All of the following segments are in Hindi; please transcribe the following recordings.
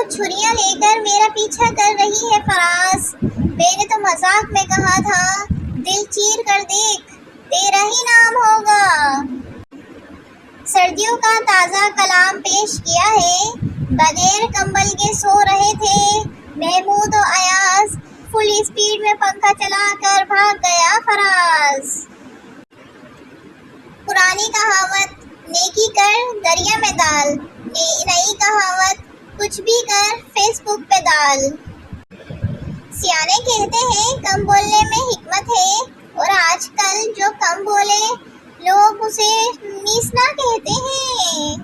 छुरियां लेकर मेरा पीछा कर रही है फराज। मैंने तो मजाक में कहा था, दिल चीर कर देख, तेरा ही नाम होगा। सर्दियों का ताज़ा कलाम पेश किया है। बगैर कंबल के सो रहे थे महमूद और अयाज। फुल स्पीड में पंखा चलाकर भाग गया फराज। पुरानी कहावत, नेकी कर दरिया में डाल, नई कहावत, कुछ भी कर फेसबुक पे डाल। सियाने कहते हैं कम बोलने में हिकमत है, और आजकल जो कम बोले लोग उसे मीसना कहते हैं।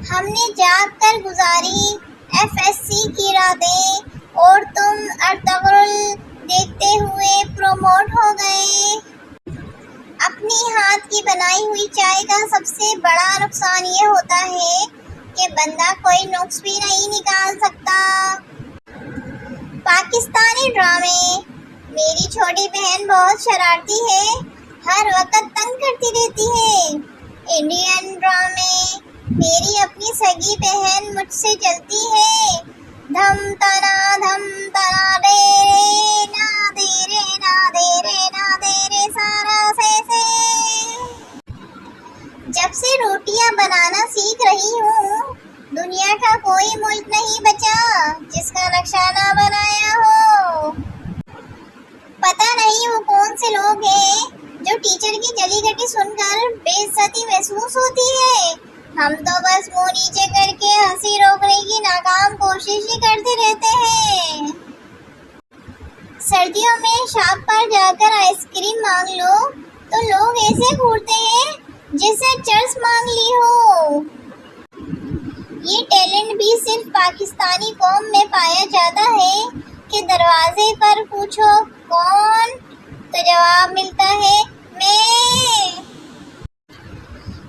हमने जाग कर गुजारी FSC की रातें, और तुम अर्तुगरुल देखते हुए प्रमोट हो गए। अपनी हाथ की बनाई हुई चाय का सबसे बड़ा नुकसान ये होता है कि बंदा कोई नुक्स भी नहीं निकाल सकता। पाकिस्तानी ड्रामे। मेरी छोटी बहन बहुत शरारती है, हर वक्त तंग करती रहती है। इंडियन ड्रामे। मेरी अपनी सगी बहन मुझसे जलती है। धम तना दे रे ना दे रे ना दे रे ना दे रे सारा से। जब से रोटियां बनाना सीख रही हूँ, दुनिया का कोई मुल्क नहीं बचा जिसका नक्शा ना बनाया हो। पता नहीं वो कौन से लोग हैं जो टीचर की जली घटी सुनकर बेइज्जती महसूस होती है। हम तो बस मुंह नीचे करके हंसी रोकने की नाकाम कोशिश ही करते रहते हैं। सर्दियों में शॉप पर जाकर आइसक्रीम मांग लो तो लोग ऐसे घूरते हैं जैसे चर्च मांग ली हो। ये टैलेंट भी सिर्फ पाकिस्तानी कौम में पाया जाता है कि दरवाजे पर पूछो कौन, तो जवाब मिलता है मैं।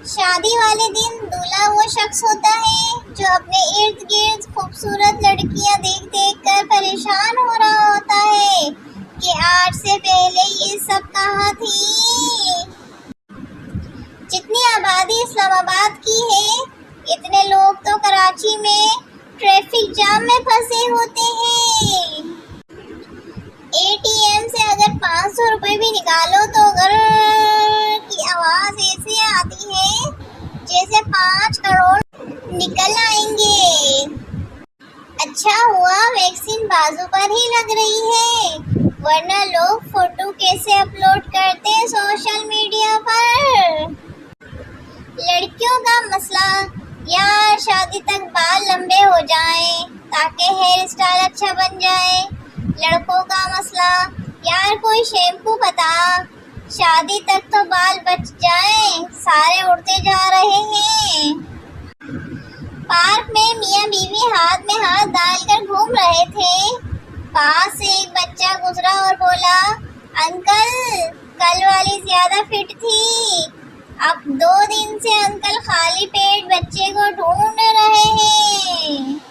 शादी वाले दिन दूल्हा वो शख्स होता है जो अपने इर्द गिर्द खूबसूरत लड़कियां देख देख कर परेशान हो रहा होता है कि आज से पहले ये सब कहाँ थी। जितनी आबादी इस्लामाबाद की है, इतने लोग तो कराची में ट्रैफिक जाम में फंसे होते हैं। ATM से अगर 500 रुपए भी निकालो तो घर की आवाज ऐसे आती है जैसे 5 करोड़ निकल आएंगे। अच्छा हुआ वैक्सीन बाजू पर ही लग रही है, वरना लोग फोटो कैसे अपलोड करते सोशल मीडिया पर। लड़कियों का मसला, यार शादी तक बाल लंबे हो जाएं ताकि हेयर स्टाइल अच्छा बन जाए। लड़कों का मसला, यार कोई शैम्पू बता, शादी तक तो बाल बच जाएं, सारे उड़ते जा रहे हैं। पार्क में मियां बीवी हाथ में हाथ डालकर घूम रहे थे। पास से एक बच्चा गुजरा और बोला, अंकल कल वाली ज्यादा फिट थी। अब 2 दिन से अंकल खाली पेट बच्चे को ढूंढ रहे हैं।